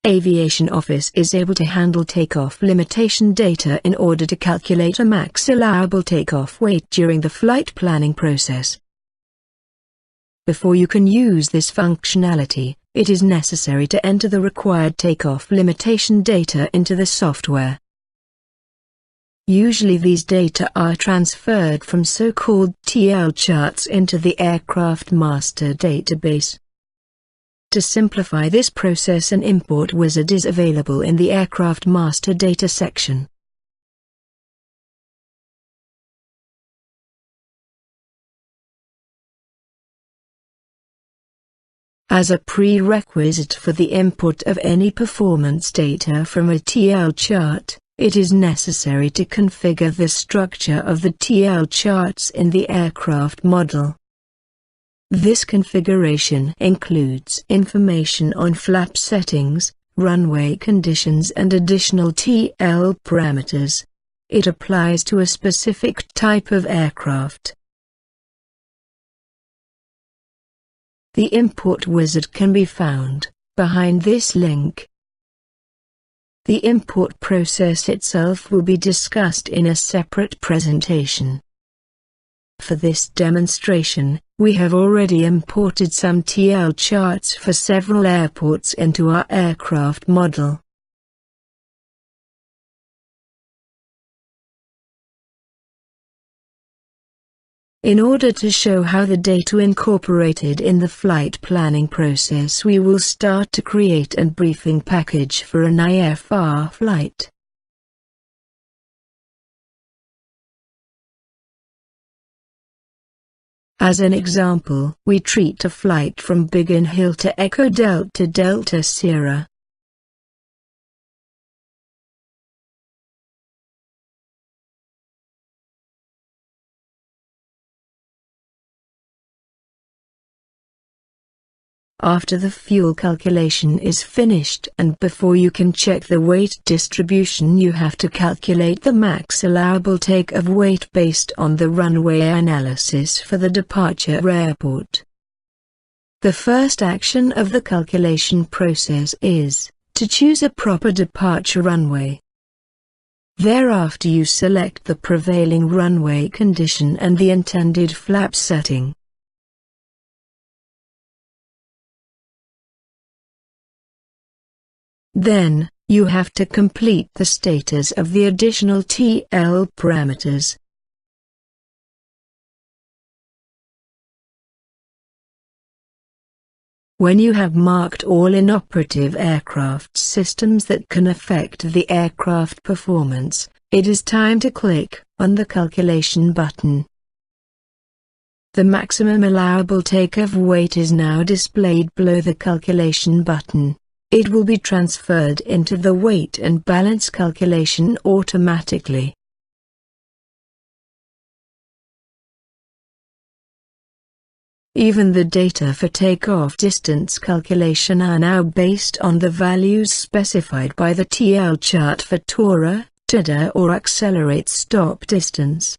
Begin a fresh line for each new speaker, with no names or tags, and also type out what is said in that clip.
Aviation Office is able to handle takeoff limitation data in order to calculate a max allowable takeoff weight during the flight planning process. Before you can use this functionality, it is necessary to enter the required takeoff limitation data into the software. Usually these data are transferred from so-called TL charts into the aircraft master database. To simplify this process, an import wizard is available in the aircraft master data section. As a prerequisite for the import of any performance data from a TL chart, it is necessary to configure the structure of the TL charts in the aircraft model. This configuration includes information on flap settings, runway conditions and additional TL parameters. It applies to a specific type of aircraft. The import wizard can be found behind this link. The import process itself will be discussed in a separate presentation. For this demonstration, we have already imported some TL charts for several airports into our aircraft model. In order to show how the data incorporated in the flight planning process, we will start to create a briefing package for an IFR flight. As an example, we treat a flight from Biggin Hill to Echo Delta Delta Sierra. After the fuel calculation is finished and before you can check the weight distribution, you have to calculate the max allowable take-off weight based on the runway analysis for the departure airport. The first action of the calculation process is to choose a proper departure runway. Thereafter you select the prevailing runway condition and the intended flap setting. Then, you have to complete the status of the additional TL parameters. When you have marked all inoperative aircraft systems that can affect the aircraft performance, it is time to click on the calculation button. The maximum allowable takeoff weight is now displayed below the calculation button. It will be transferred into the weight and balance calculation automatically. Even the data for takeoff distance calculation are now based on the values specified by the TL chart for TORA, TIDA or accelerate stop distance.